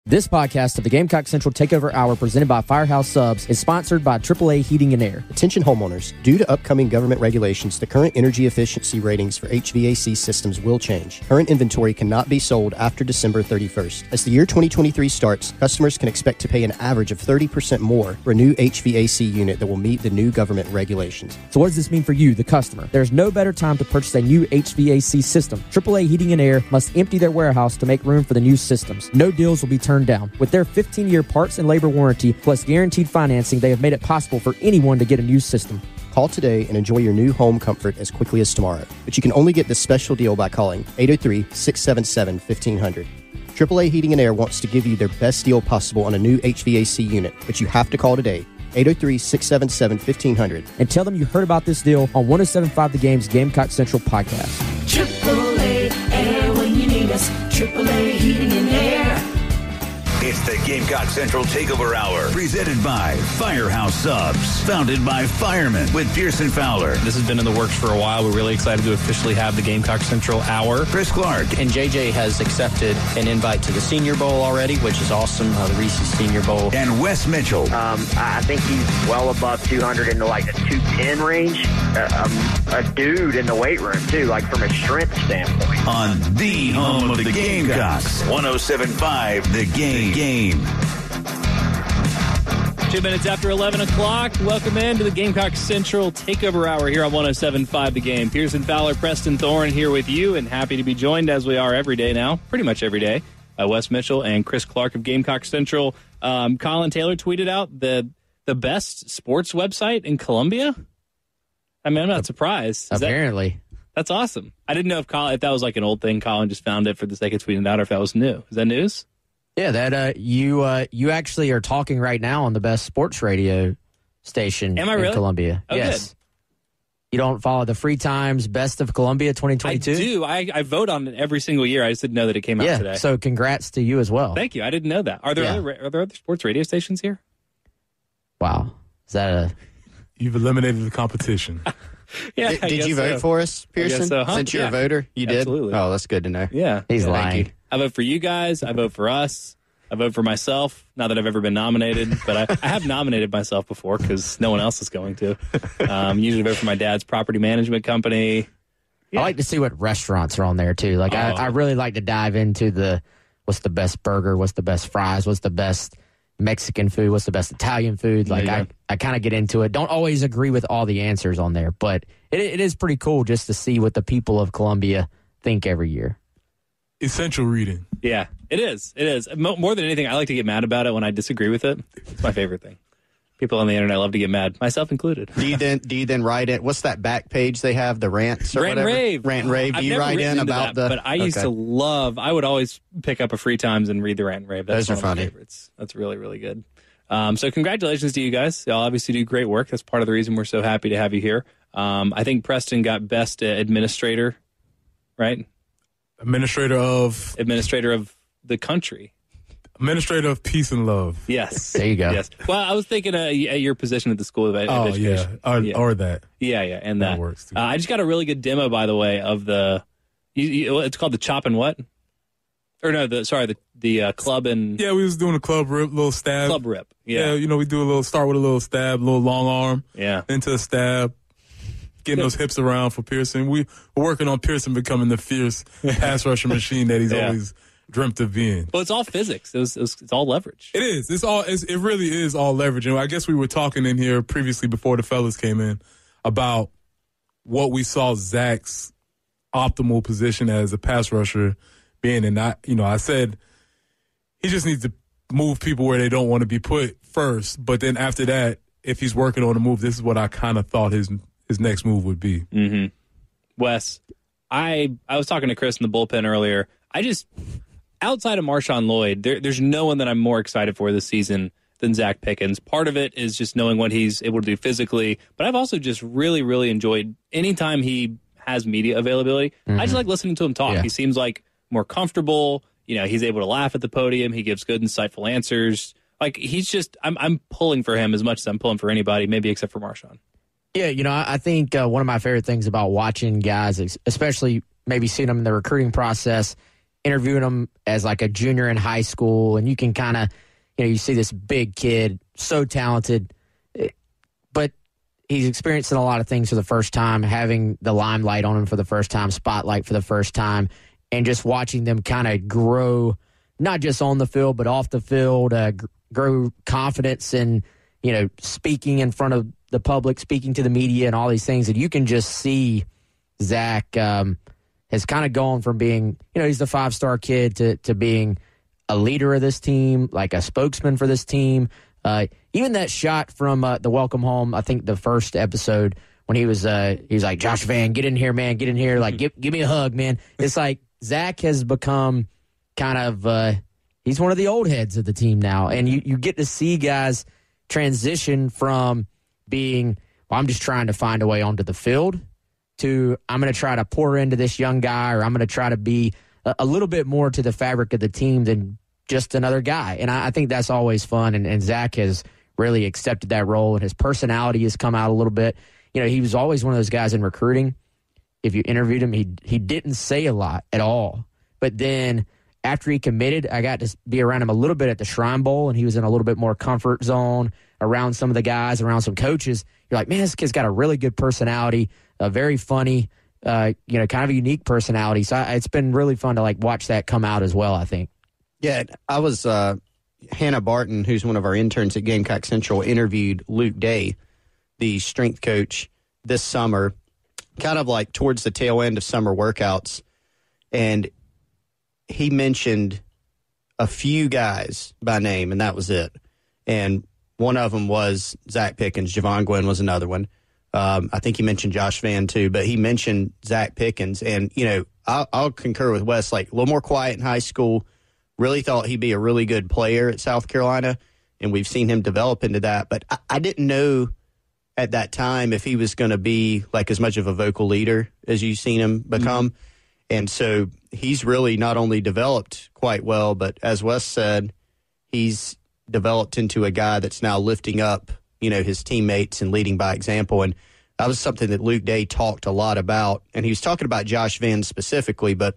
This podcast of the Gamecock Central Takeover Hour presented by Firehouse Subs is sponsored by AAA Heating and Air. Attention homeowners. Due to upcoming government regulations, the current energy efficiency ratings for HVAC systems will change. Current inventory cannot be sold after December 31st. As the year 2023 starts, customers can expect to pay an average of 30% more for a new HVAC unit that will meet the new government regulations. So what does this mean for you, the customer? There's no better time to purchase a new HVAC system. AAA Heating and Air must empty their warehouse to make room for the new systems. No deals will be turned down. With their 15-year parts and labor warranty plus guaranteed financing, they have made it possible for anyone to get a new system. Call today and enjoy your new home comfort as quickly as tomorrow. But you can only get this special deal by calling 803-677-1500. AAA Heating and Air wants to give you their best deal possible on a new HVAC unit, but you have to call today. 803-677-1500. And tell them you heard about this deal on 107.5 The Game's Gamecock Central podcast. AAA Air when you need us. AAA Heating and Air. It's the Gamecock Central Takeover Hour, presented by Firehouse Subs, founded by firemen with Pearson Fowler. This has been in the works for a while. We're really excited to officially have the Gamecock Central Hour. Chris Clark. And JJ has accepted an invite to the Senior Bowl already, which is awesome, the Reese's Senior Bowl. And Wes Mitchell. I think he's well above 200 into like the 210 range. A dude in the weight room, too, like from a strength standpoint. On the home of the Gamecocks, 107.5 The Game. 2 minutes after 11 o'clock. Welcome in to the Gamecock Central Takeover Hour here on 107.5 The Game. Pearson Fowler, Preston Thorne here with you, and happy to be joined as we are every day now, pretty much every day, Wes Mitchell and Chris Clark of Gamecock Central. Colin Taylor tweeted out the best sports website in Columbia. I mean, I'm not surprised. Apparently. That's awesome. I didn't know if that was like an old thing. Colin just found it for the sake of tweeting it out, or if that was new. Is that news? Yeah, that you actually are talking right now on the best sports radio station Am I really? in Columbia. Oh, yes. Good. You don't follow the Free Times Best of Columbia 2022? I do. I vote on it every single year. I just didn't know that it came out today. So congrats to you as well. Thank you. I didn't know that. Are there other sports radio stations here? Wow. Is that You've eliminated the competition. Yeah. Did you vote for us, Pearson? So, huh? Since you're a voter, you did? Absolutely. Oh, that's good to know. Yeah. He's lying. Thank you. I vote for you guys. I vote for us. I vote for myself. Not that I've ever been nominated, but I have nominated myself before because no one else is going to. Usually vote for my dad's property management company. Yeah. I like to see what restaurants are on there, too. Like, I really like to dive into what's the best burger, what's the best fries, what's the best Mexican food, what's the best Italian food. Like, I kind of get into it. Don't always agree with all the answers on there, but it is pretty cool just to see what the people of Columbia think every year. Essential reading. Yeah, it is. It is. More than anything, I like to get mad about it when I disagree with it. It's my favorite thing. People on the internet love to get mad, myself included. Do you then write it? What's that back page they have? The rants or Rant whatever? and rave. Rant and rave. Do you write in about that, But I used to love. I would always pick up a Free Times and read the Rant and Rave. That's Those are one of my funny. favorites. That's really, really good. So congratulations to you guys. Y'all obviously do great work. That's part of the reason we're so happy to have you here. I think Preston got best administrator, right? Administrator of the country. Administrator of peace and love. Yes. There you go. Yes. Well, I was thinking at your position at the School of Education. Or that. Yeah, and that works too. I just got a really good demo, by the way, of it's called the Chop and What? Or no, the club and... Yeah, we was doing a club rip, little stab. Club rip, yeah. We do start with a little stab, little long arm. Yeah. Into a stab. Getting those hips around for Pearson. We're working on Pearson becoming the fierce pass rusher machine that he's always dreamt of being. Well, it's all physics. It's all leverage. It is. It really is all leverage. And I guess we were talking in here previously before the fellas came in about what we saw Zach's optimal position as a pass rusher being. And I said he just needs to move people where they don't want to be put first. But then after that, if he's working on a move, this is what I kind of thought his next move would be. Mm-hmm. Wes, I was talking to Chris in the bullpen earlier. Outside of Marshawn Lloyd, there's no one that I'm more excited for this season than Zack Pickens. Part of it is just knowing what he's able to do physically, but I've also just really, really enjoyed anytime he has media availability. Mm-hmm. I just like listening to him talk. Yeah. He seems like more comfortable. He's able to laugh at the podium. He gives good, insightful answers. Like, he's just, I'm pulling for him as much as I'm pulling for anybody, maybe except for Marshawn. Yeah, I think one of my favorite things about watching guys, especially maybe seeing them in the recruiting process, interviewing him as like a junior in high school, and you can kind of, you see this big kid, so talented, but he's experiencing a lot of things for the first time, having the limelight on him for the first time, spotlight for the first time, and just watching them kind of grow, not just on the field, but off the field, grow confidence in, speaking in front of the public, speaking to the media and all these things. And you can just see Zack has kind of gone from being, he's the 5-star kid to being a leader of this team, like a spokesman for this team. Even that shot from the welcome home, I think the first episode when he was like, Josh Van, get in here, man, get in here. Like, give me a hug, man. It's like Zack has become kind of, he's one of the old heads of the team now. And you get to see guys transition from being, well, I'm just trying to find a way onto the field to I'm going to try to pour into this young guy, or I'm going to try to be a little bit more to the fabric of the team than just another guy. And I think that's always fun. And Zack has really accepted that role, and his personality has come out a little bit. He was always one of those guys in recruiting. If you interviewed him, he didn't say a lot at all. But then after he committed, I got to be around him a little bit at the Shrine Bowl, and he was in a little bit more comfort zone around some of the guys, around some coaches. You're like, man, this kid's got a really good personality, very funny, kind of a unique personality. So it's been really fun to watch that come out as well, I think. Yeah, I was Hannah Barton, who's one of our interns at Gamecock Central, interviewed Luke Day, the strength coach, this summer, kind of towards the tail end of summer workouts. And he mentioned a few guys by name, and that was it. And one of them was Zack Pickens. Javon Gwynn was another one. I think he mentioned Josh Van too, but he mentioned Zack Pickens. And, I'll concur with Wes, a little more quiet in high school. Really thought he'd be a really good player at South Carolina, and we've seen him develop into that. But I didn't know at that time if he was going to be as much of a vocal leader as you've seen him become. Mm-hmm. And so he's really not only developed quite well, but as Wes said, he's developed into a guy that's now lifting up, his teammates and leading by example. And that was something that Luke Day talked a lot about. And he was talking about Josh Van specifically, but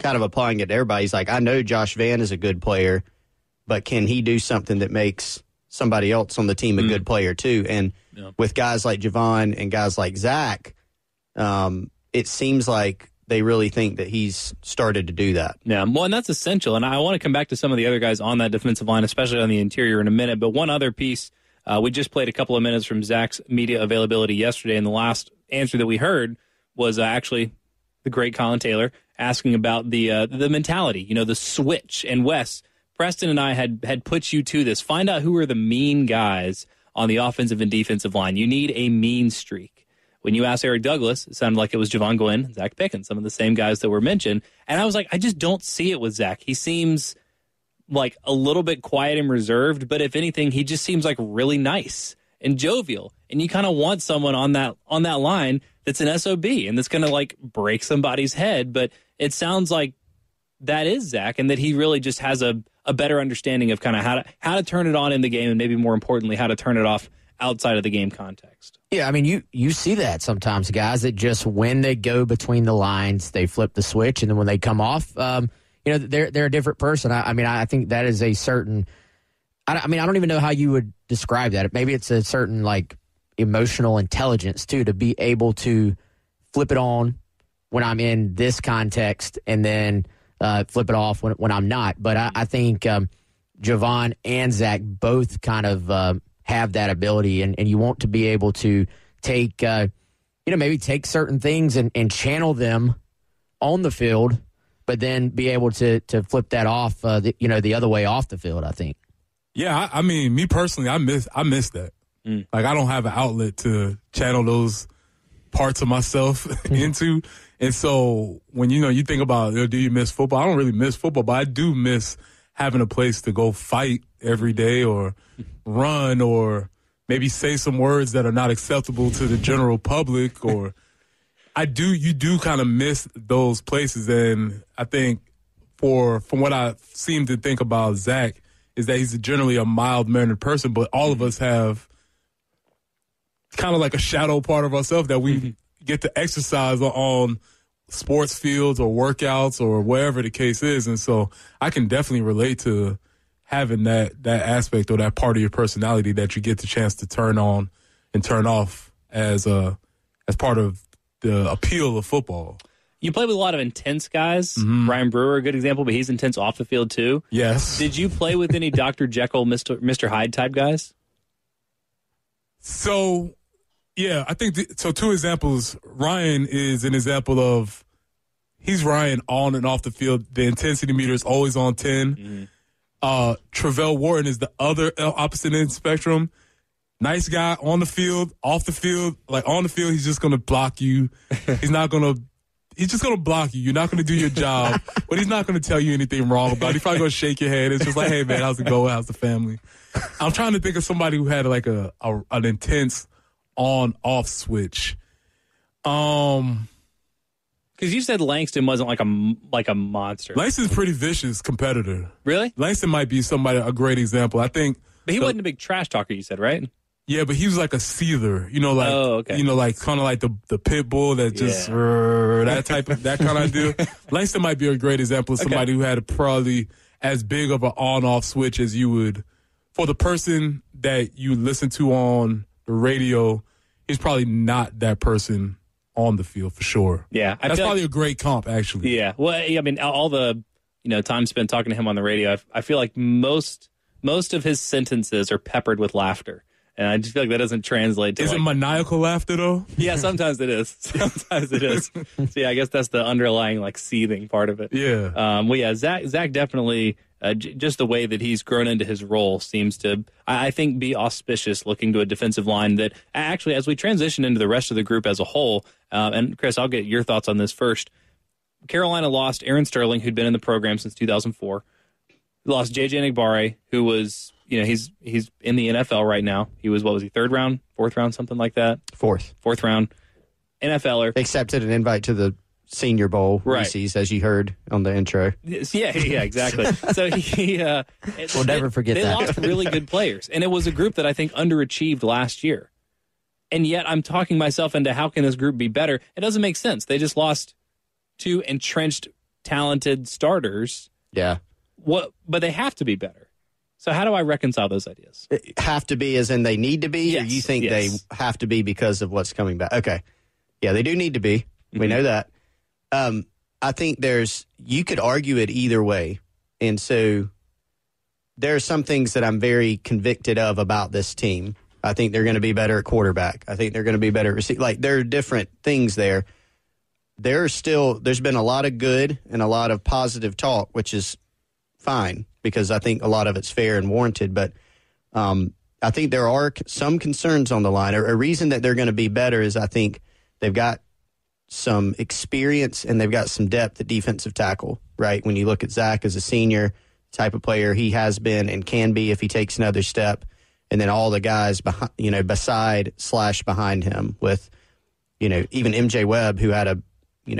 kind of applying it to everybody. He's like, I know Josh Van is a good player, but can he do something that makes somebody else on the team a good player too? And with guys like Javon and guys like Zack, it seems like they really think that he's started to do that. Yeah, well, and that's essential. And I want to come back to some of the other guys on that defensive line, especially on the interior in a minute. But one other piece, we just played a couple of minutes from Zack's media availability yesterday, and the last answer that we heard was actually the great Colin Taylor asking about the mentality, the switch. And Wes, Preston and I had put you to this. Find out who are the mean guys on the offensive and defensive line. You need a mean streak. When you asked Eric Douglas, it sounded like it was Javon Gwynn, Zack Pickens, some of the same guys that were mentioned. And I was like, I just don't see it with Zack. He seems like a little bit quiet and reserved, but if anything, he just seems like really nice and jovial. And you kind of want someone on that line that's an SOB and that's going to break somebody's head. But it sounds like that is Zack, and that he really just has a better understanding of kind of how to turn it on in the game, and maybe more importantly, how to turn it off outside of the game context. Yeah, I mean, you see that sometimes, guys, that just when they go between the lines, they flip the switch, and then when they come off, they're a different person. I think that is a certain. I don't even know how you would describe that. Maybe it's a certain emotional intelligence too, to be able to flip it on when I'm in this context, and then flip it off when I'm not. But I think Javon and Zack both kind of have that ability, and you want to be able to take, maybe take certain things and channel them on the field, but then be able to flip that off, the other way off the field, I think. Yeah, me personally, I miss that. I don't have an outlet to channel those parts of myself into. And so when, you think about, do you miss football? I don't really miss football, but I do miss having a place to go fight every day, or run, or maybe say some words that are not acceptable to the general public. Or you do kind of miss those places. And I think from what I seem to think about Zack is that he's generally a mild-mannered person, but all of us have kind of a shadow part of ourselves that we get to exercise on sports fields or workouts or wherever the case is. And so I can definitely relate to having that aspect or that part of your personality that you get the chance to turn on and turn off as part of the appeal of football. You play with a lot of intense guys. Ryan Brewer, a good example, but he's intense off the field too. Yes. Did you play with any Dr. Jekyll, Mr. Hyde type guys? So, yeah, I think so. Two examples. Ryan is an example of he's Ryan on and off the field. The intensity meter is always on 10. Travell Wharton is the other opposite end spectrum. Nice guy on the field, off the field. Like on the field, he's just going to block you. He's just going to block you. You're not going to do your job, but he's not going to tell you anything wrong about it. He's probably going to shake your head. It's just like, hey, man, how's it going? How's the family? I'm trying to think of somebody who had like an intense on-off switch. Because you said Langston wasn't like a monster. Langston's a pretty vicious competitor. Really? Langston might be a great example. I think. But he wasn't a big trash talker, you said, right? Yeah, but he was like a seether, like kind of like the pit bull that just that kind of deal. Langston might be a great example of somebody who had probably as big of an on-off switch as you would for the person that you listen to on the radio. He's probably not that person on the field for sure. Yeah, that's probably a great comp, actually. Yeah, well, I mean, all the time spent talking to him on the radio, I feel like most of his sentences are peppered with laughter. And I just feel like that doesn't translate to. Is it maniacal laughter, though? Yeah, sometimes it is. Sometimes it is. So, yeah, I guess that's the underlying, seething part of it. Yeah. Well, yeah, Zach definitely, just the way that he's grown into his role seems to, I think, be auspicious looking to a defensive line that actually, as we transition into the rest of the group as a whole, and Chris, I'll get your thoughts on this first. Carolina lost Aaron Sterling, who'd been in the program since 2004. Lost J.J. Enagbare, who was... he's in the NFL right now. He was, third round, fourth round, something like that? Fourth round. NFLer. Accepted an invite to the Senior Bowl, right. Reese's, as you heard on the intro. Yeah, exactly. So we'll never forget that. They lost really good players, and it was a group that I think underachieved last year. And yet I'm talking myself into how can this group be better? It doesn't make sense. They just lost two entrenched, talented starters. Yeah. But they have to be better. So how do I reconcile those ideas? Have to be as in they need to be, yes, or you think they have to be because of what's coming back? Okay. Yeah, they do need to be. Mm-hmm. We know that. I think you could argue it either way. And so there are some things that I'm very convicted of about this team. I think they're going to be better at quarterback. I think they're going to be better at receiver. Like, there are different things there. There's been a lot of good and a lot of positive talk, which is fine, because I think a lot of it's fair and warranted. But I think there are some concerns on the line. A reason that they're going to be better is I think they've got some experience and they've got some depth at defensive tackle, right? When you look at Zach as a senior type of player, he has been and can be if he takes another step. And then all the guys behind, behind him with, even MJ Webb, who had a,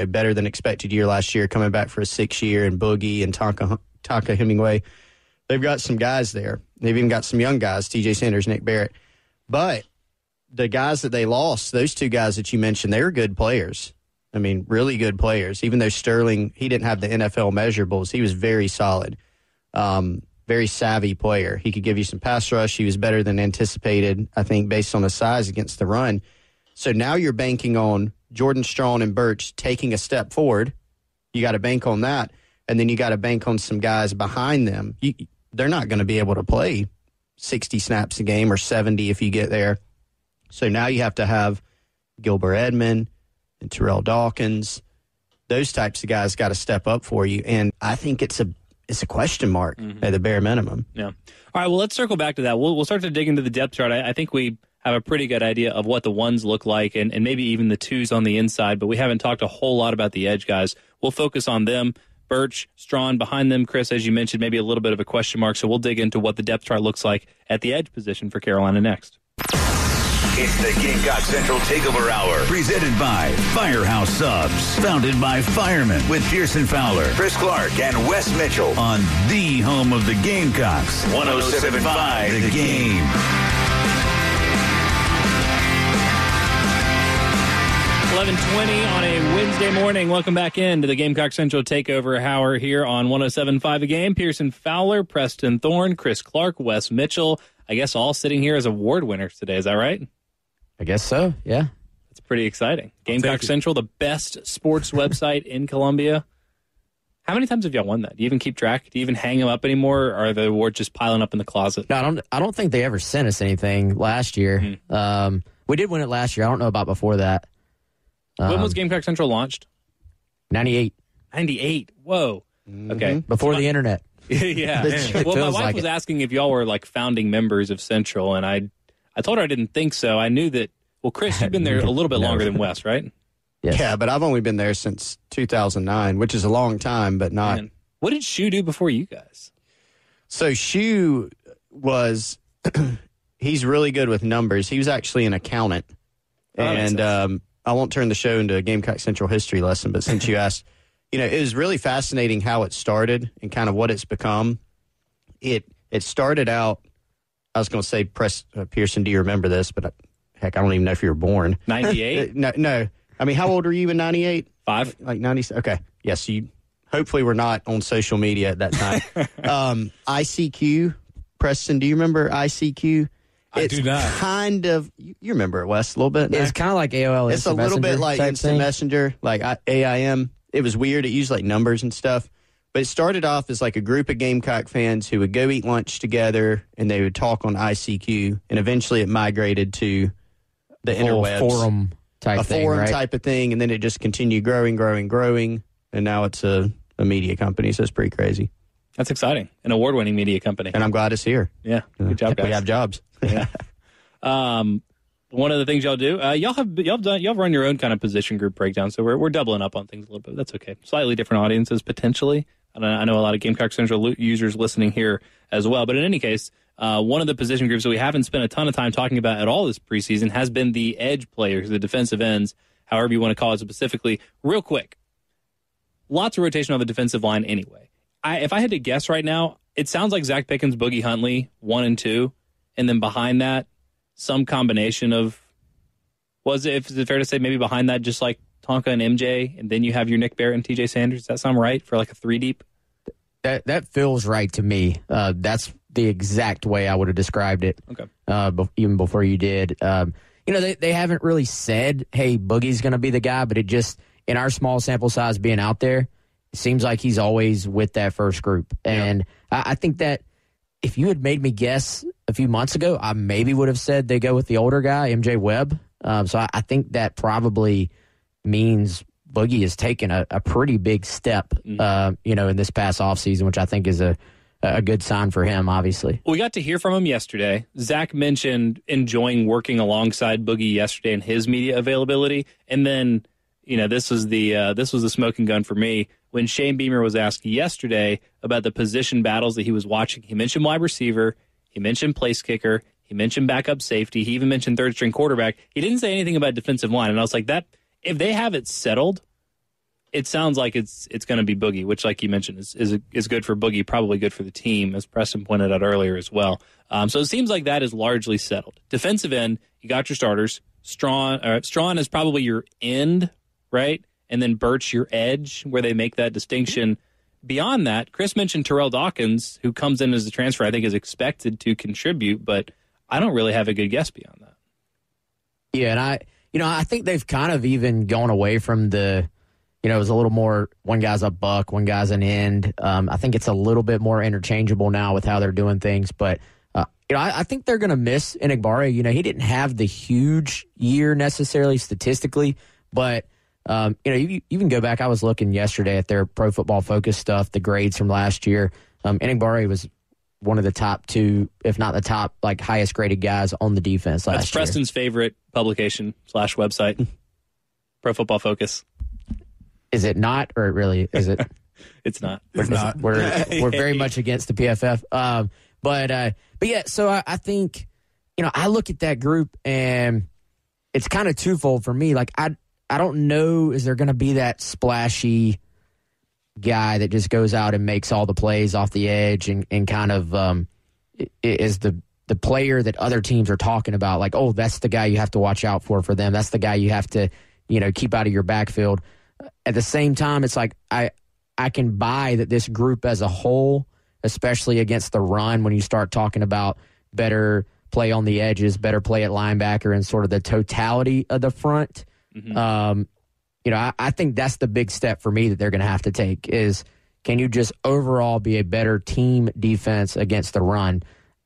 better than expected year last year, coming back for a 6th year, and Boogie and Tonka Hemingway. They've got some guys there. They've even got some young guys, TJ Sanders, Nick Barrett. But the guys that they lost, those two guys that you mentioned, they were good players. I mean, really good players. Even though Sterling, he didn't have the NFL measurables, he was very solid, very savvy player. He could give you some pass rush. He was better than anticipated, I think, based on the size against the run. So now you're banking on Jordan Strong and Birch taking a step forward. You got to bank on that. And then you got to bank on some guys behind them. They're not going to be able to play 60 snaps a game or 70 if you get there. So now you have to have Gilbert Edmond and Terrell Dawkins. Those types of guys got to step up for you. And I think it's a question mark at the bare minimum. Yeah. All right, well, let's circle back to that. We'll start to dig into the depth chart. I think we have a pretty good idea of what the ones look like and maybe even the twos on the inside, but we haven't talked a whole lot about the edge guys. We'll focus on them. Birch, Strawn, behind them, Chris, as you mentioned, maybe a little bit of a question mark, so we'll dig into what the depth chart looks like at the edge position for Carolina next. It's the Gamecock Central Takeover Hour, presented by Firehouse Subs, founded by firemen with Pearson Fowler, Chris Clark, and Wes Mitchell on the home of the Gamecocks, 107.5 The Game. The 11:20 on a Wednesday morning. Welcome back into the Gamecock Central Takeover Hour here on 107.5 The Game. Pearson Fowler, Preston Thorne, Chris Clark, Wes Mitchell. I guess all sitting here as award winners today. Is that right? I guess so, yeah. That's pretty exciting. Gamecock Central, the best sports website in Columbia. How many times have y'all won that? Do you even keep track? Do you even hang them up anymore, or are the awards just piling up in the closet? No, I don't think they ever sent us anything last year. We did win it last year. I don't know about before that. When was Gamecock Central launched? 98. 98. Whoa. Okay. Before the internet. Yeah. Well, my wife was asking if y'all were like founding members of Central, and I told her I didn't think so. I knew that. Well, Chris, you've been there a little bit longer than Wes, right? Yes. Yeah, but I've only been there since 2009, which is a long time, but not. Man. What did Shu do before you guys? So Shu was, he's really good with numbers. He was actually an accountant. And I won't turn the show into a Gamecock Central history lesson, but since you asked, it was really fascinating how it started and kind of what it's become. It started out, I was going to say, Pearson, do you remember this? But heck, I don't even know if you were born. 98? No. I mean, how old were you in 98? 5. Like 90? Okay. Yes, you hopefully were not on social media at that time. ICQ, Preston, do you remember ICQ? I do not. Kind of, you remember it, Wes, a little bit? It's kind of like AOL. It's a little bit like Instant Messenger, like AIM. It was weird. It used like numbers and stuff. But it started off as like a group of Gamecock fans who would go eat lunch together and they would talk on ICQ. And eventually it migrated to the interwebs. Forum type thing, forum right? type of thing. And then it just continued growing. And now it's a media company. So it's pretty crazy. That's exciting. An award-winning media company. And I'm glad it's here. Yeah. Good job, guys. We have jobs. Yeah. One of the things y'all do, y'all run your own kind of position group breakdown, so we're doubling up on things a little bit. That's okay. Slightly different audiences potentially. I know a lot of Gamecock Central users listening here as well. But in any case, one of the position groups that we haven't spent a ton of time talking about at all this preseason has been the edge players, the defensive ends, however you want to call it specifically. Real quick, lots of rotation on the defensive line anyway. If I had to guess right now, it sounds like Zack Pickens, Boogie Huntley, 1 and 2, and then behind that, some combination of, is it fair to say maybe behind that just like Tonka and MJ, and then you have your Nick Barrett and TJ Sanders? Does that sound right for like a 3 deep? That feels right to me. That's the exact way I would have described it. Okay. Even before you did. They haven't really said, hey, Boogie's going to be the guy, but it just, in our small sample size being out there, it seems like he's always with that first group. And I think that if you had made me guess a few months ago, I maybe would have said they go with the older guy, MJ Webb. So I think that probably means Boogie has taken a pretty big step, in this past offseason, which I think is a good sign for him, obviously. We got to hear from him yesterday. Zach mentioned enjoying working alongside Boogie yesterday in his media availability. And then, this was the smoking gun for me. When Shane Beamer was asked yesterday about the position battles that he was watching, he mentioned wide receiver, he mentioned place kicker, he mentioned backup safety, he even mentioned third string quarterback. He didn't say anything about defensive line, and I was like, that if they have it settled, it sounds like it's going to be Boogie, which, like you mentioned, is good for Boogie, probably good for the team, as Preston pointed out earlier as well. So it seems like that is largely settled. Defensive end, you got your starters. Strawn is probably your end, right? And then Birch, your edge, where they make that distinction. Beyond that, Chris mentioned Terrell Dawkins, who comes in as a transfer, I think is expected to contribute, but I don't really have a good guess beyond that. Yeah, and I think they've kind of even gone away from it was a little more one guy's a buck, one guy's an end. I think it's a little bit more interchangeable now with how they're doing things, but I think they're going to miss Enigbare. He didn't have the huge year necessarily statistically, but you can go back. I was looking yesterday at their Pro Football Focus stuff, the grades from last year. Enigbare was one of the top 2, if not the top, highest graded guys on the defense last year. That's Preston's favorite publication / website, Pro Football Focus. Is it not, or it really is it? It's not. We're very much against the PFF. But yeah. So I think I look at that group and it's kind of twofold for me. I don't know, is there going to be that splashy guy that just goes out and makes all the plays off the edge and kind of is the player that other teams are talking about, like, oh, that's the guy you have to watch out for them. That's the guy you have to keep out of your backfield. At the same time, it's like I can buy that this group as a whole, especially against the run, when you start talking about better play on the edges, better play at linebacker, and sort of the totality of the front. Mm-hmm. I think that's the big step for me that they're going to have to take is, can you just overall be a better team defense against the run?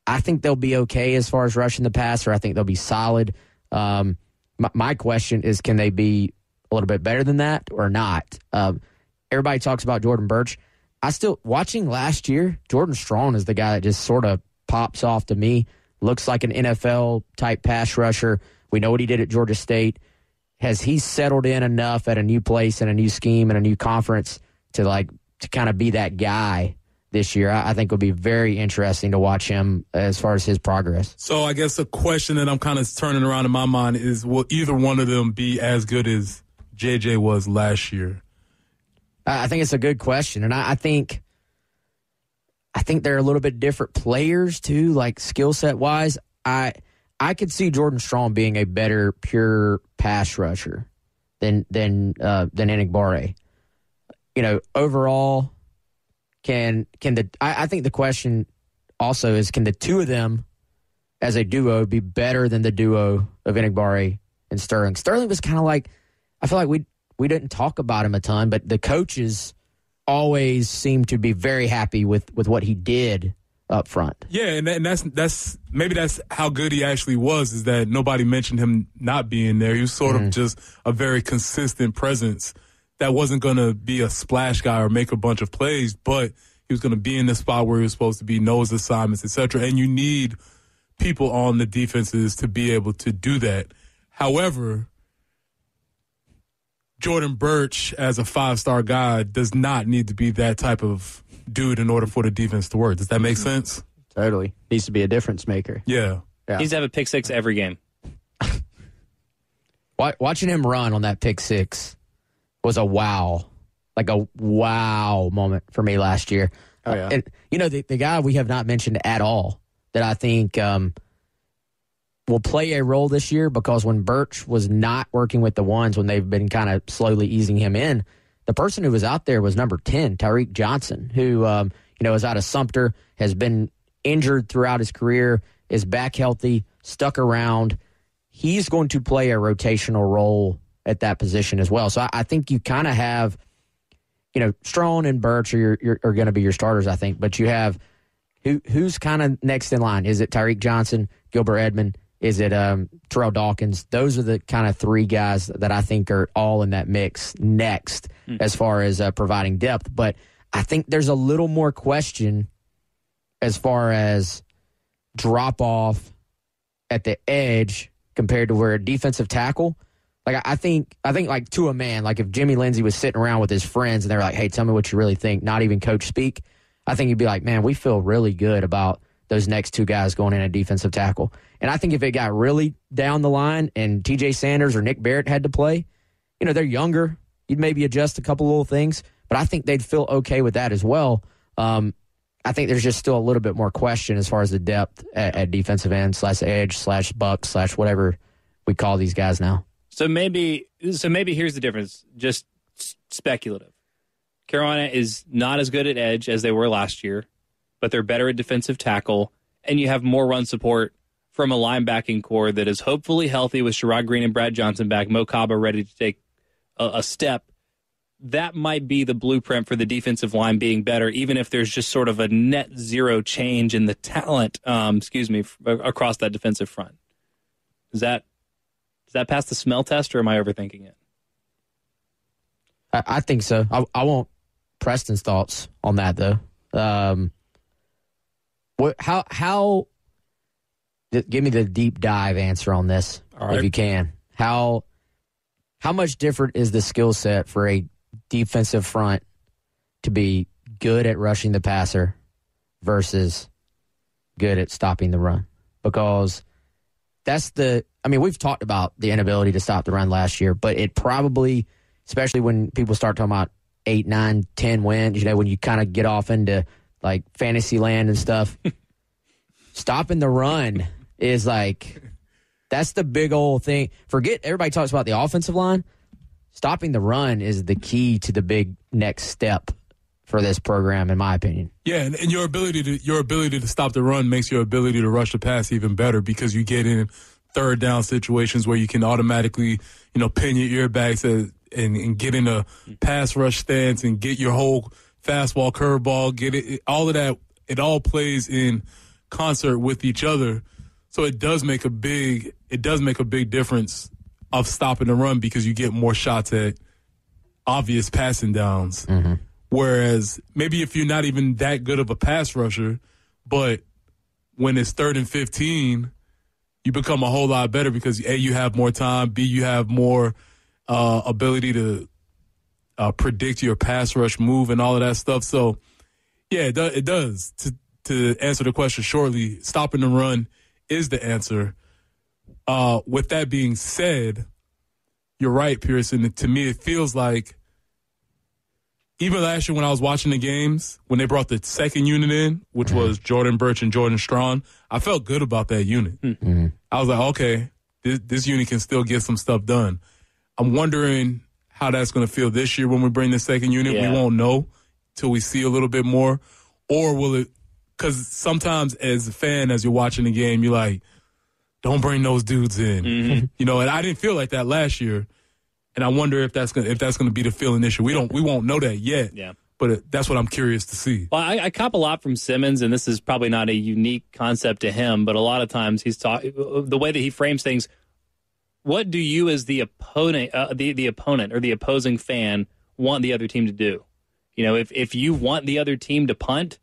I think they'll be okay as far as rushing the passer. I think they'll be solid. My question is, can they be a little bit better than that or not? Everybody talks about Jordan Burch. Watching last year, Jordan Strong is the guy that just sort of pops off to me. Looks like an NFL-type pass rusher. We know what he did at Georgia State. Has he settled in enough at a new place and a new scheme and a new conference to kind of be that guy this year? I think it'll be very interesting to watch him as far as his progress. So I guess a question that I'm kind of turning around in my mind is, will either one of them be as good as JJ was last year? I think it's a good question, and I think they're a little bit different players too, like skill set wise. I could see Jordan Strong being a better pure pass rusher than Enigbare. Overall, I think the question also is, can the two of them as a duo be better than the duo of Enigbare and Sterling? Sterling was kind of like, I feel like we didn't talk about him a ton, but the coaches always seemed to be very happy with what he did up front. Yeah, and that's maybe that's how good he actually was, is that nobody mentioned him not being there. He was sort of just a very consistent presence that wasn't going to be a splash guy or make a bunch of plays, but he was going to be in the spot where he was supposed to be, know his assignments, etc. And you need people on the defenses to be able to do that. However, Jordan Burch, as a 5-star guy, does not need to be that type of dude in order for the defense to work. Does that make sense? Totally. Needs to be a difference maker. Yeah. He needs to have a pick six every game. Watching him run on that pick six was a wow moment for me last year. Oh, yeah. And, the guy we have not mentioned at all that I think will play a role this year, because when Burch was not working with the ones, when they've been kind of slowly easing him in, the person who was out there was number 10, Tariq Johnson, who is out of Sumter, has been injured throughout his career, is back healthy, stuck around. He's going to play a rotational role at that position as well. So I think you kind of have, Strong and Burch are going to be your starters, I think. But you have who's kind of next in line? Is it Tariq Johnson, Gilbert Edmond? Is it Terrell Dawkins? Those are the kind of three guys that I think are all in that mix next as far as providing depth. But I think there's a little more question as far as drop-off at the edge compared to where a defensive tackle. Like I think like to a man, like if Jimmy Lindsey was sitting around with his friends and they were like, hey, tell me what you really think, not even coach speak, I think he'd be like, man, we feel really good about those next two guys going in a defensive tackle. And I think if it got really down the line and T.J. Sanders or Nick Barrett had to play, they're younger. You'd maybe adjust a couple little things, but I think they'd feel okay with that as well. I think there's just still a little bit more question as far as the depth at defensive end / edge / buck / whatever we call these guys now. So maybe here's the difference, just speculative. Carolina is not as good at edge as they were last year, but they're better at defensive tackle, and you have more run support from a linebacking core that is hopefully healthy with Sherrod Greene and Brad Johnson back, Mo Kaba ready to take a step. That might be the blueprint for the defensive line being better, even if there's just sort of a net zero change in the talent, across that defensive front. Does that pass the smell test, or am I overthinking it? I think so. I want Preston's thoughts on that, though. Give me the deep dive answer on this, if you can. How much different is the skill set for a defensive front to be good at rushing the passer versus good at stopping the run? Because we've talked about the inability to stop the run last year, but it probably, especially when people start talking about 8, 9, 10 wins, when you kind of get off into like fantasy land and stuff, stopping the run is like, that's the big old thing. Everybody talks about the offensive line. stopping the run is the key to the big next step for this program, in my opinion. Yeah, and your ability to stop the run makes your ability to rush the pass even better because you get in third down situations where you can automatically, pin your earbags and get in a pass rush stance and get your whole fastball, curveball, get it, all of that. It all plays in concert with each other. So it does make a big difference of stopping the run because you get more shots at obvious passing downs. Mm-hmm. Whereas maybe if you're not even that good of a pass rusher, but when it's 3rd and 15, you become a whole lot better because A, you have more time, B, you have more ability to predict your pass rush move and all of that stuff. So, yeah, it does. To answer the question shortly, stopping the run is the answer. With that being said, you're right, Pearson. To me, it feels like even last year when I was watching the games, when they brought the second unit in, which was Jordan Birch and Jordan Strawn, I felt good about that unit. Mm-hmm. I was like, okay, this unit can still get some stuff done. I'm wondering how that's going to feel this year when we bring the second unit. Yeah. We won't know till we see a little bit more. Or will it – because sometimes as a fan, as you're watching the game, you're like, don't bring those dudes in. Mm-hmm. And I didn't feel like that last year. And I wonder if that's going to be the feeling this year. We won't know that yet. Yeah. But that's what I'm curious to see. Well, I cop a lot from Simmons, and this is probably not a unique concept to him, but a lot of times he's the way that he frames things. What do you, as the opponent, the opponent or the opposing fan, want the other team to do? If you want the other team to punt,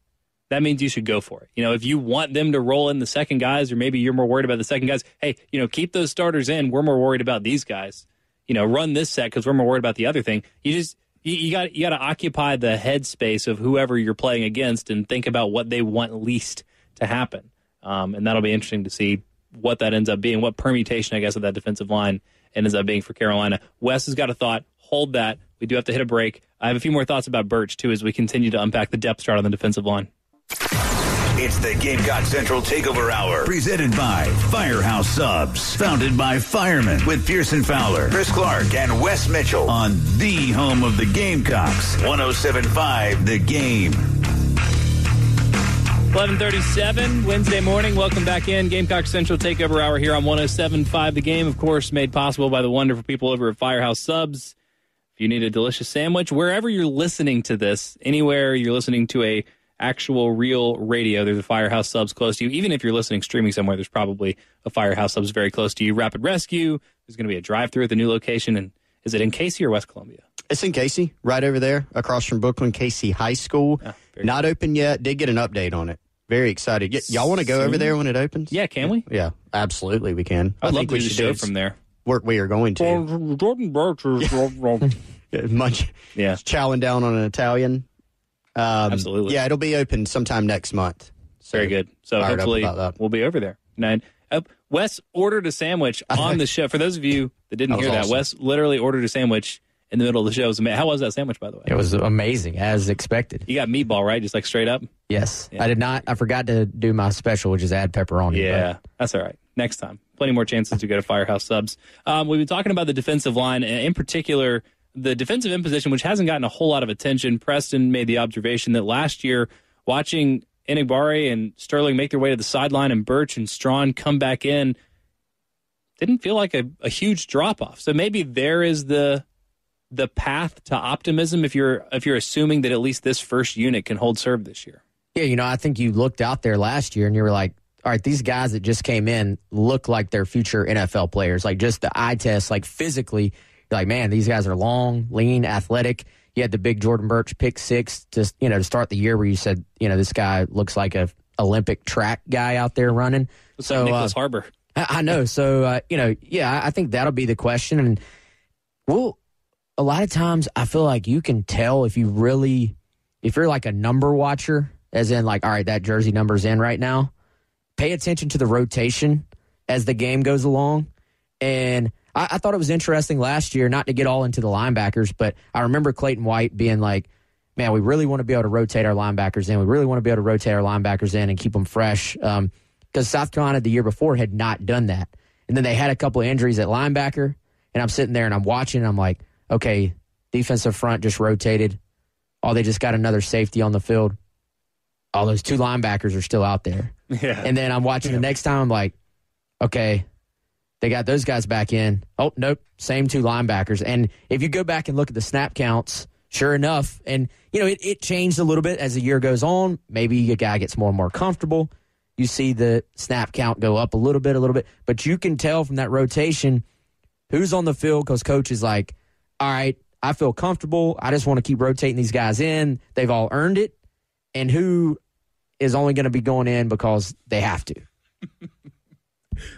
that means you should go for it. If you want them to roll in the second guys, or maybe you're more worried about the second guys, hey, keep those starters in. We're more worried about these guys. Run this set because we're more worried about the other thing. You got to occupy the headspace of whoever you're playing against and think about what they want least to happen. And that'll be interesting to see what that ends up being, what permutation, I guess, of that defensive line ends up being for Carolina. Wes has got a thought. Hold that. We do have to hit a break. I have a few more thoughts about Birch, too, as we continue to unpack the depth chart on the defensive line. It's the Gamecock Central Takeover Hour, presented by Firehouse Subs, founded by firemen with Pearson Fowler, Chris Clark, and Wes Mitchell on the home of the Gamecocks, 107.5 The Game. 11:37 Wednesday morning. Welcome back in. Gamecock Central Takeover Hour here on 107.5 The Game, of course, made possible by the wonderful people over at Firehouse Subs. If you need a delicious sandwich, wherever you're listening to this, anywhere you're listening to a actual real radio, there's a Firehouse Subs close to you. Even if you're listening streaming somewhere, there's probably a Firehouse Subs very close to you. Rapid Rescue, there's going to be a drive-thru at the new location. And is it in Casey or West Columbia? It's in Casey, right over there, across from Brooklyn Casey High School. Not open yet. Did get an update on it. Very excited. Y'all want to go over there when it opens? Yeah, can we? Yeah, absolutely we can. I think we should do it from there. We are going to. Jordan Birch is much. Yeah, chowing down on an Italian. Absolutely. Yeah, it'll be open sometime next month. So very good. So hopefully we'll be over there. Wes ordered a sandwich on the show. For those of you that didn't hear that, Wes literally ordered a sandwich in the middle of the show. How was that sandwich, by the way? It was amazing, as expected. You got meatball, right? Just like straight up? Yes. Yeah. I did not. I forgot to do my special, which is add pepperoni. Yeah, that's all right. Next time. Plenty more chances to go to Firehouse Subs. We've been talking about the defensive line, and in particular, the defensive end position, which hasn't gotten a whole lot of attention. Preston made the observation that last year, watching Enigbare and Sterling make their way to the sideline and Birch and Strawn come back in, didn't feel like a huge drop-off. So maybe there is the path to optimism if you're assuming that at least this first unit can hold serve this year. Yeah, I think you looked out there last year and you were like, all right, these guys that just came in look like they're future NFL players. Like just the eye test, like physically, you're like, man, these guys are long, lean, athletic. You had the big Jordan Birch pick six to start the year where you said, this guy looks like a Olympic track guy out there running. Looks like Nicholas Harbor. I know. So, I think that'll be the question. And a lot of times I feel like you can tell if you're like a number watcher, as in like, all right, that jersey number's in right now. Pay attention to the rotation as the game goes along. And I thought it was interesting last year, not to get all into the linebackers, but I remember Clayton White being like, man, we really want to be able to rotate our linebackers in. We really want to be able to rotate our linebackers in and keep them fresh. Because South Carolina the year before had not done that. And then they had a couple of injuries at linebacker, and I'm sitting there and I'm watching, and I'm like, okay, defensive front just rotated. Oh, they just got another safety on the field. Oh, those 2 linebackers are still out there. Yeah. And then I'm watching the next time, I'm like, okay, they got those guys back in. Oh, nope, same 2 linebackers. And if you go back and look at the snap counts, sure enough, and, it changed a little bit as the year goes on. Maybe a guy gets more and more comfortable. You see the snap count go up a little bit. But you can tell from that rotation who's on the field because coach is like, all right, I feel comfortable. I just want to keep rotating these guys in. They've all earned it. And who is only going to be going in because they have to.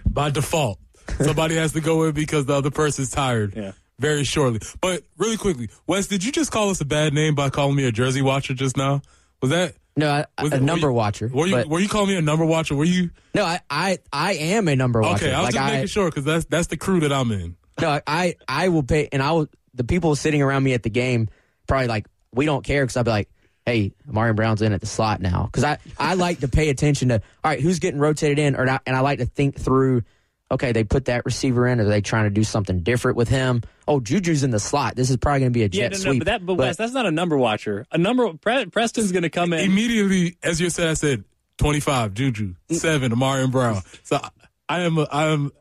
By default. Somebody has to go in because the other person's tired very shortly. But really quickly, Wes, did you just call us a bad name by calling me a jersey watcher just now? Was that? No, a number watcher. Were you calling me a number watcher? Were you? No, I am a number watcher. Okay, I was just making sure because that's the crew that I'm in. No, I will pay, and the people sitting around me at the game probably like, we don't care because I'll be like, hey, Amari Brown's in at the slot now. Because I like to pay attention to, all right, who's getting rotated in, or not, and I like to think through, okay, they put that receiver in, or are they trying to do something different with him? Oh, Juju's in the slot. This is probably going to be a jet sweep. But Wes, that's not a number watcher. Preston's going to come in. Immediately, as you said, I said 25, Juju, 7, Amari Brown. So I am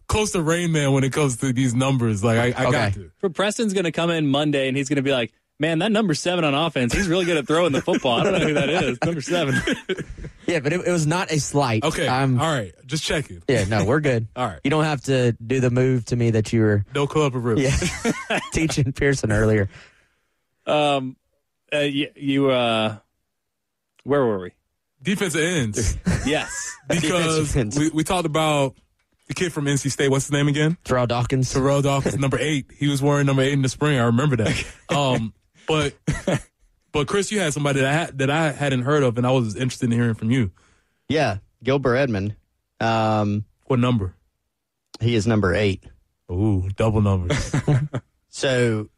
close to Rain Man when it comes to these numbers. Like I got to. But Preston's going to come in Monday, and he's going to be like, man, that number 7 on offense, he's really good at throwing the football. I don't know who that is. Number 7. Yeah, but it was not a slight. Okay, all right. Just checking. Yeah, no, we're good. All right. You don't have to do the move to me that you were... No club of ribs. Yeah, teaching Pearson earlier. Where were we? Defensive ends. Yes. Because we talked about the kid from NC State. What's his name again? Terrell Dawkins, number 8. He was wearing number 8 in the spring. I remember that. But Chris, you had somebody that I hadn't heard of, and I was interested in hearing from you. Yeah, Gilbert Edmond. What number? He is number 8. Ooh, double numbers. So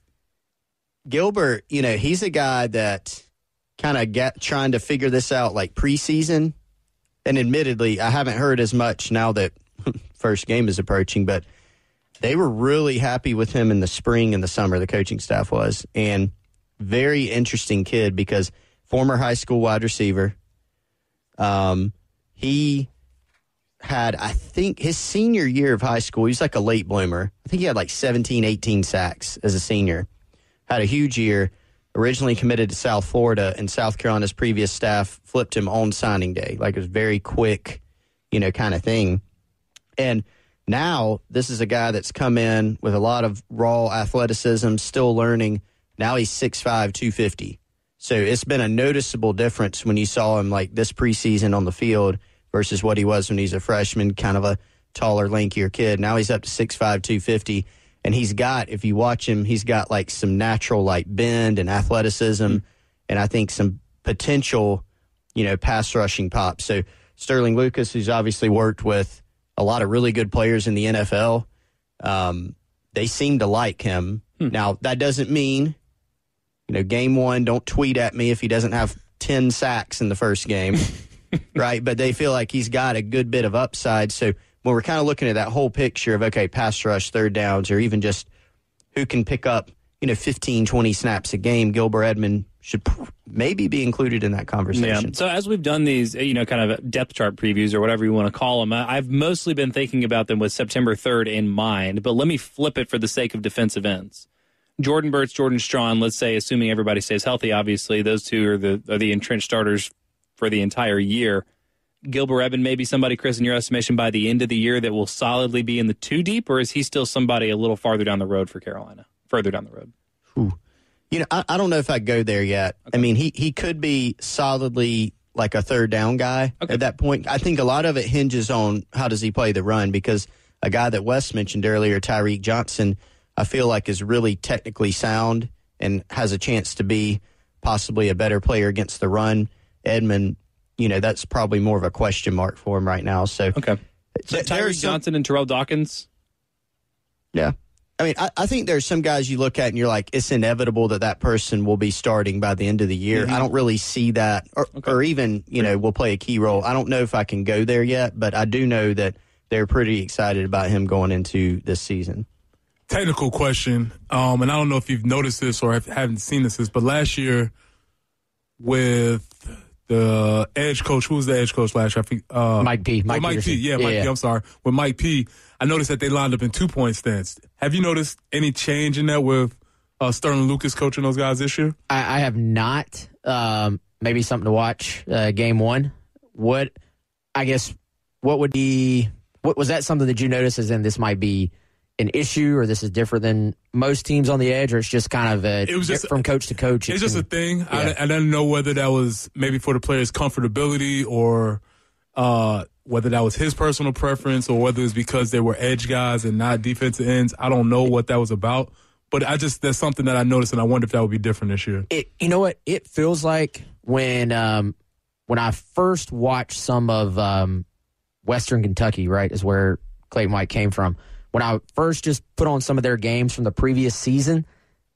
Gilbert, he's a guy that kind of trying to figure this out like preseason. And admittedly, I haven't heard as much now that first game is approaching, but they were really happy with him in the spring and the summer, the coaching staff was. And very interesting kid because former high school wide receiver. He had, I think, his senior year of high school, he's like a late bloomer. I think he had like 17, 18 sacks as a senior. Had a huge year. Originally committed to South Florida, and South Carolina's previous staff flipped him on signing day. Like, it was very quick, kind of thing. And now this is a guy that's come in with a lot of raw athleticism, still learning. Now he's 6'5", 250. So it's been a noticeable difference when you saw him like this preseason on the field versus what he was when he's a freshman, kind of a taller, lankier kid. Now he's up to 6'5", 250. And he's got, if you watch him, he's got like some natural like bend and athleticism, and I think some potential, pass rushing pop. So Sterling Lucas, who's obviously worked with a lot of really good players in the NFL, they seem to like him. Now, that doesn't mean, game one, don't tweet at me if he doesn't have 10 sacks in the first game, right? But they feel like he's got a good bit of upside. So when we're kind of looking at that whole picture of, okay, pass rush, third downs, or even just who can pick up, 15, 20 snaps a game, Gilbert Edmond should maybe be included in that conversation. Yeah. So as we've done these, kind of depth chart previews or whatever you want to call them, I've mostly been thinking about them with September 3rd in mind, but let me flip it for the sake of defensive ends. Jordan Burts, Jordan Strawn, let's say, assuming everybody stays healthy, obviously, those two are the entrenched starters for the entire year. Gilbert Edmond may be somebody, Chris, in your estimation, by the end of the year that will solidly be in the 2 deep, or is he still somebody a little farther down the road for Carolina? Further down the road? Ooh. I don't know if I'd go there yet. Okay. I mean, he could be solidly like a third down guy at that point. I think a lot of it hinges on how does he play the run, because a guy that Wes mentioned earlier, Tariq Johnson, I feel like is really technically sound and has a chance to be possibly a better player against the run. Edmond, that's probably more of a question mark for him right now. So, okay. So Tariq Johnson and Terrell Dawkins? Yeah. I mean, I think there's some guys you look at and you're like, it's inevitable that person will be starting by the end of the year. Mm-hmm. I don't really see that, or even, will play a key role. I don't know if I can go there yet, but I do know that they're pretty excited about him going into this season. technical question, and I don't know if you've noticed this or haven't seen this, but last year with the edge coach, who was the edge coach last year? I think Mike P. Mike P. Yeah, Mike P. I'm sorry. With Mike P., I noticed that they lined up in 2-point stance. Have you noticed any change in that with Sterling Lucas coaching those guys this year? I have not. Maybe something to watch. Game 1. What would be? What was that something that you noticed? As in, this might be an issue, or this is different than most teams on the edge, or it's just kind of it was just from coach to coach. It's just a thing. Yeah. I didn't know whether that was maybe for the players' comfortability, or whether that was his personal preference, or whether it was because they were edge guys and not defensive ends. I don't know what that was about, but that's something that I noticed, and I wonder if that would be different this year. You know what? It feels like when I first watched some of Western Kentucky, right, is where Clayton White came from. When I first just put on some of their games from the previous season,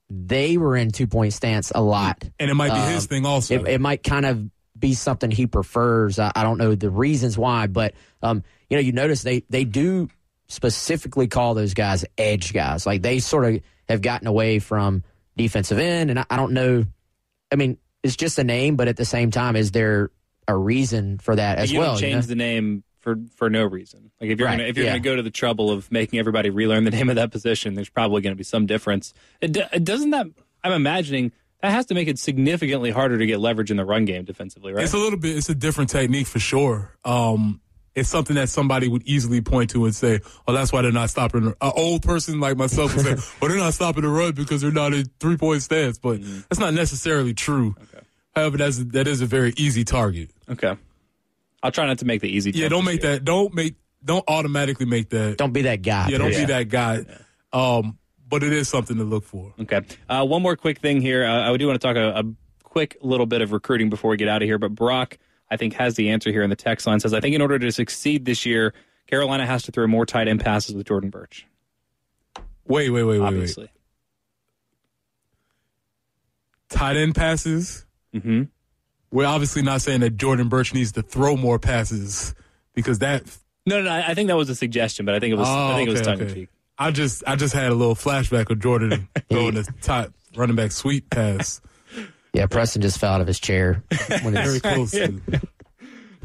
they were in 2-point stance a lot. And it might be his thing also. It might kind of be something he prefers. I don't know the reasons why, but you notice they do specifically call those guys edge guys. Like, they sort of have gotten away from defensive end, and I don't know. I mean, it's just a name, but at the same time, is there a reason for that as well? You don't change the name for no reason. Like, if you're going to go to the trouble of making everybody relearn the name of that position, there's probably going to be some difference. Doesn't that? I'm imagining that has to make it significantly harder to get leverage in the run game defensively, right? It's a little bit. It's a different technique for sure. It's something that somebody would easily point to and say, "Oh, that's why they're not stopping." An old person like myself would say, "Well, they're not stopping the run because they're not in 3-point stance." But that's not necessarily true. Okay. However, that is a very easy target. Okay. I'll try not to make the easy. Yeah, don't make that. Don't automatically make that. Don't be that guy. Yeah, don't be that guy. Yeah. But it is something to look for. Okay. One more quick thing here. I do want to talk a quick little bit of recruiting before we get out of here. But Brock, I think, has the answer here in the text line. Says, I think in order to succeed this year, Carolina has to throw more tight end passes with Jordan Burch. Wait. Obviously. Tight end passes? Mm-hmm. We're obviously not saying that Jordan Burch needs to throw more passes, because that. No. I think that was a suggestion, but I think it was. It was tongue in cheek. I just had a little flashback of Jordan throwing a top running back sweep pass. Yeah, Preston just fell out of his chair. Very close to.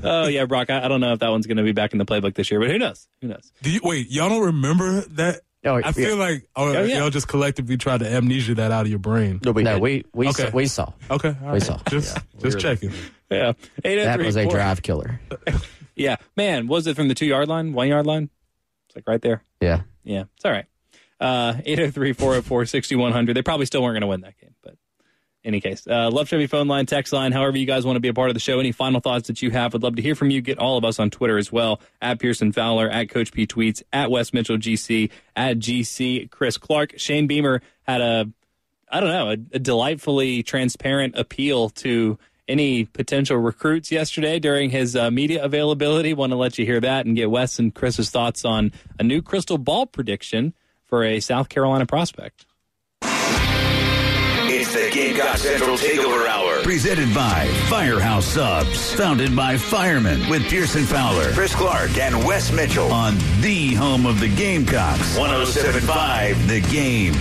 Oh yeah, Brock. I don't know if that one's going to be back in the playbook this year, but who knows? Y'all don't remember that? Oh, I feel like y'all just collectively tried to amnesia that out of your brain. No, we saw. Okay, we saw. Just checking. Yeah, that was a drive killer. Yeah, man. Was it from the 2-yard line, 1-yard line? It's like right there. Yeah, it's all right. 803-404-6100. They probably still weren't going to win that game, but. Any case, Love Chevy phone line, text line, however you guys want to be a part of the show. Any final thoughts that you have, would love to hear from you. Get all of us on Twitter as well, at Pearson Fowler, at Coach P Tweets, at Wes Mitchell GC, at GC Chris Clark. Shane Beamer had a delightfully transparent appeal to any potential recruits yesterday during his media availability. Want to let you hear that and get Wes and Chris's thoughts on a new crystal ball prediction for a South Carolina prospect. It's the Gamecock Central Takeover Hour, presented by Firehouse Subs, founded by firemen, with Pearson Fowler, Chris Clark, and Wes Mitchell on the home of the Gamecocks, 107.5 The Game.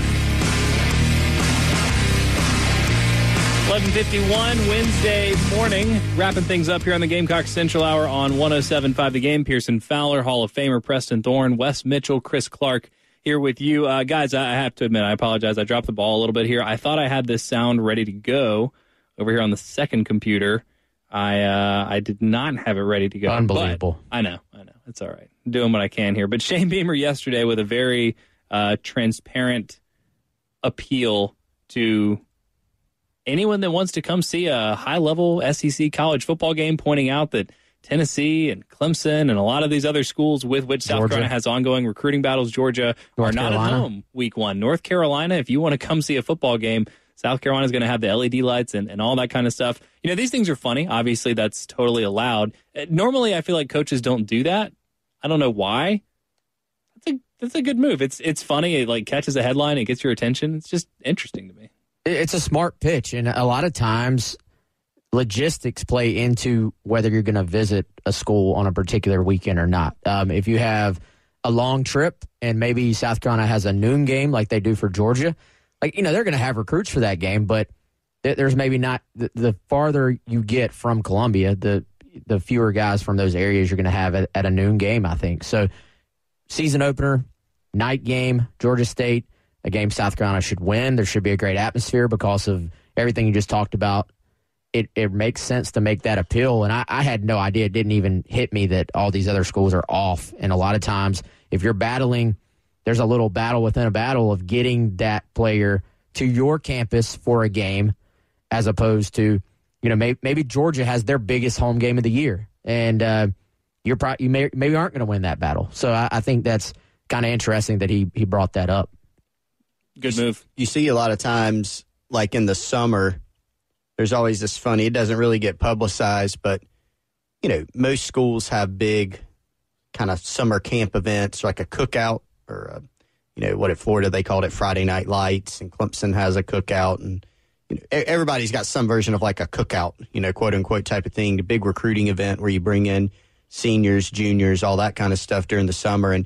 11:51 Wednesday morning, wrapping things up here on the Gamecock Central Hour on 107.5 The Game. Pearson Fowler, Hall of Famer Preston Thorne, Wes Mitchell, Chris Clark. Here with you. Guys, I have to admit, I apologize. I dropped the ball a little bit here. I thought I had this sound ready to go over here on the second computer. I did not have it ready to go. Unbelievable. I know. It's all right. I'm doing what I can here. But Shane Beamer yesterday with a very transparent appeal to anyone that wants to come see a high-level SEC college football game, pointing out that Tennessee and Clemson and a lot of these other schools with which South Carolina has ongoing recruiting battles, Georgia, are not at home week one. North Carolina, if you want to come see a football game, South Carolina is going to have the LED lights and all that kind of stuff. You know, these things are funny. Obviously, that's totally allowed. Normally, I feel like coaches don't do that. I don't know why. That's a good move. It's funny. It like catches a headline. It gets your attention. It's just interesting to me. It's a smart pitch, and a lot of times logistics play into whether you're going to visit a school on a particular weekend or not. If you have a long trip and maybe South Carolina has a noon game like they do for Georgia, like, they're going to have recruits for that game, but there's maybe not the farther you get from Columbia, the fewer guys from those areas you're going to have at a noon game, I think. So season opener, night game, Georgia State, a game South Carolina should win. There should be a great atmosphere because of everything you just talked about. It makes sense to make that appeal. And I had no idea. It didn't even hit me that all these other schools are off. And a lot of times, if you're battling, there's a little battle within a battle of getting that player to your campus for a game, as opposed to, maybe Georgia has their biggest home game of the year. And you maybe aren't going to win that battle. So I think that's kind of interesting that he brought that up. Good move. You see a lot of times, like in the summer, there's always this funny, it doesn't really get publicized, but, most schools have big kind of summer camp events, like a cookout or, what at Florida they called it Friday Night Lights, and Clemson has a cookout. And everybody's got some version of like a cookout, quote unquote type of thing, the big recruiting event where you bring in seniors, juniors, all that kind of stuff during the summer. And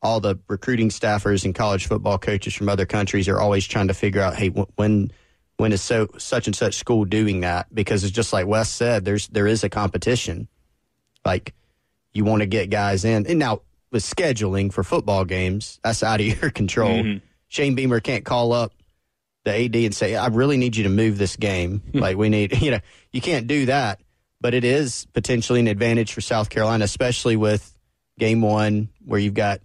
all the recruiting staffers and college football coaches from other countries are always trying to figure out, hey, when is such and such school doing that? Because it's just like Wes said, there is a competition. Like, you want to get guys in. And now with scheduling for football games, that's out of your control. Mm-hmm. Shane Beamer can't call up the AD and say, I really need you to move this game. Like, we need, you can't do that. But it is potentially an advantage for South Carolina, especially with game one where you've got,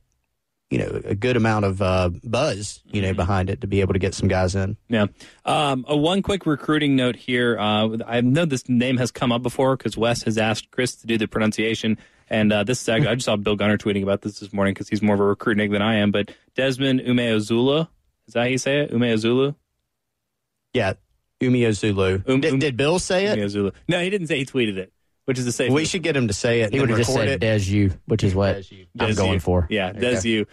a good amount of buzz, behind it to be able to get some guys in. Yeah. One quick recruiting note here. I know this name has come up before because Wes has asked Chris to do the pronunciation. And I just saw Bill Gunner tweeting about this morning because he's more of a recruiting than I am. But Desmond Umeozulu, is that how you say it? Umeozulu? Yeah, Umeozulu. Did Bill say it? Umeozulu. No, he didn't say. He tweeted it. Which is the safe. We should get him to say it. He would have just said Desu, which is what I'm going for. Yeah, Desu.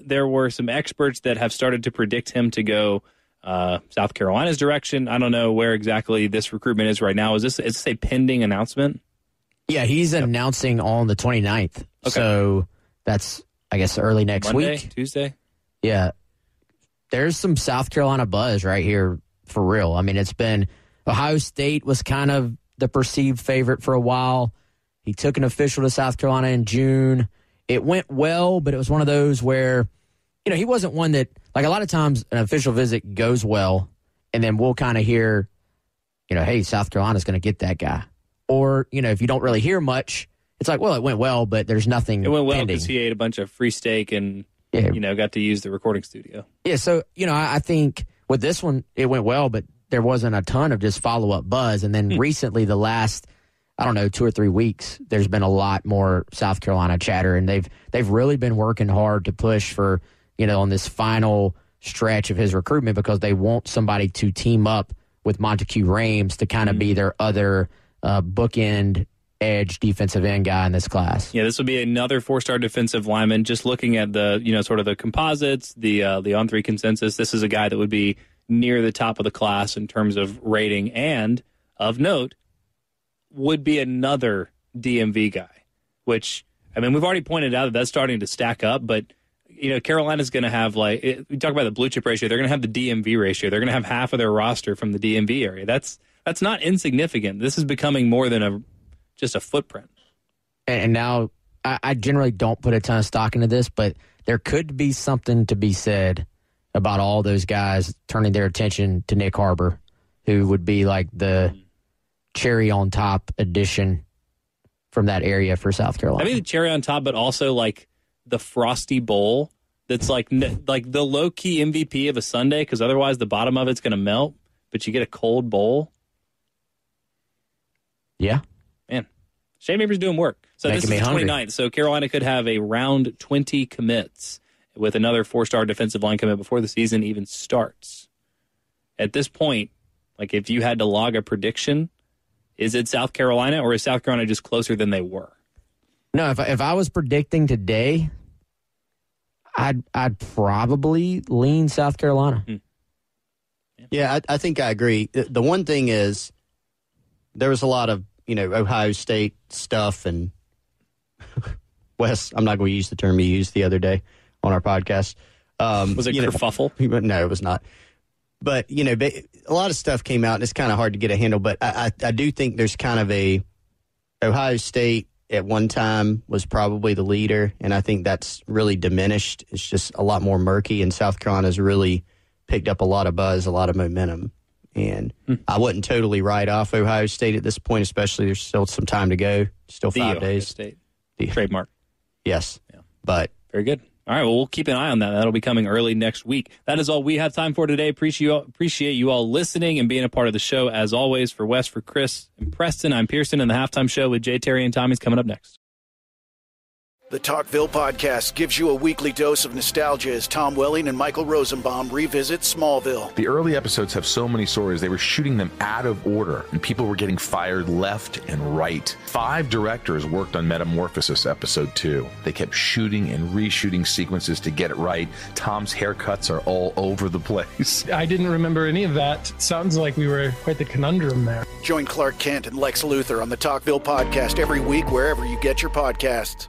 There were some experts that have started to predict him to go South Carolina's direction. I don't know where exactly this recruitment is right now. Is this a pending announcement? Yeah, he's announcing on the 29th. Okay. So that's, I guess, early next week. Tuesday? Yeah. There's some South Carolina buzz right here for real. I mean, it's been Ohio State was kind of the perceived favorite for a while. He took an official to South Carolina in June. It went well, but it was one of those where, he wasn't one that, like a lot of times an official visit goes well, and then we'll kind of hear, hey, South Carolina's going to get that guy. Or, if you don't really hear much, it's like, well, it went well, but there's nothing It went well pending. Because he ate a bunch of free steak and, got to use the recording studio. Yeah, so, I think with this one, it went well, but there wasn't a ton of just follow-up buzz. And then recently, the last, 2 or 3 weeks, there's been a lot more South Carolina chatter, and they've really been working hard to push for, on this final stretch of his recruitment because they want somebody to team up with Montague Rames to kind of be their other bookend edge defensive end guy in this class. Yeah, this will be another 4-star defensive lineman. Just looking at the, sort of the composites, the on-3 consensus, this is a guy that would be near the top of the class in terms of rating, and of note would be another DMV guy, which, we've already pointed out that that's starting to stack up, but, Carolina's going to have, we talk about the blue chip ratio, they're going to have the DMV ratio. They're going to have half of their roster from the DMV area. That's not insignificant. This is becoming more than just a footprint. And now, I generally don't put a ton of stock into this, but there could be something to be said about all those guys turning their attention to Nick Harbor, who would be like the cherry on top addition from that area for South Carolina. The cherry on top, but also like the Frosty Bowl that's like the low-key MVP of a Sunday, because otherwise the bottom of it's going to melt, but you get a cold bowl. Yeah. Man, Shane Beamer's doing work. So this is the 29th, so Carolina could have a round 20 commits with another 4-star defensive line commit before the season even starts. At this point, if you had to log a prediction, is it South Carolina, or is South Carolina just closer than they were? No, if I was predicting today, I'd probably lean South Carolina. Yeah, I think I agree. The one thing is there was a lot of, Ohio State stuff, and Wes, I'm not going to use the term you used the other day on our podcast. Was it kerfuffle? No, it was not. But, a lot of stuff came out, and it's kind of hard to get a handle. But I do think there's kind of Ohio State at one time was probably the leader, and I think that's really diminished. It's just a lot more murky, and South Carolina's really picked up a lot of buzz, a lot of momentum. And I wouldn't totally write off Ohio State at this point, especially there's still some time to go, still 5 days. State. Trademark. Yes. Yeah. But very good. All right, well, we'll keep an eye on that. That'll be coming early next week. That is all we have time for today. Appreciate you all listening and being a part of the show. As always, for Wes, for Chris, and Preston, I'm Pearson, and the Halftime Show with Jay, Terry, and Tommy's coming up next. The Talkville Podcast gives you a weekly dose of nostalgia as Tom Welling and Michael Rosenbaum revisit Smallville. The early episodes have so many stories, they were shooting them out of order, and people were getting fired left and right. 5 directors worked on Metamorphosis Episode 2. They kept shooting and reshooting sequences to get it right. Tom's haircuts are all over the place. I didn't remember any of that. Sounds like we were quite the conundrum there. Join Clark Kent and Lex Luthor on the Talkville Podcast every week wherever you get your podcasts.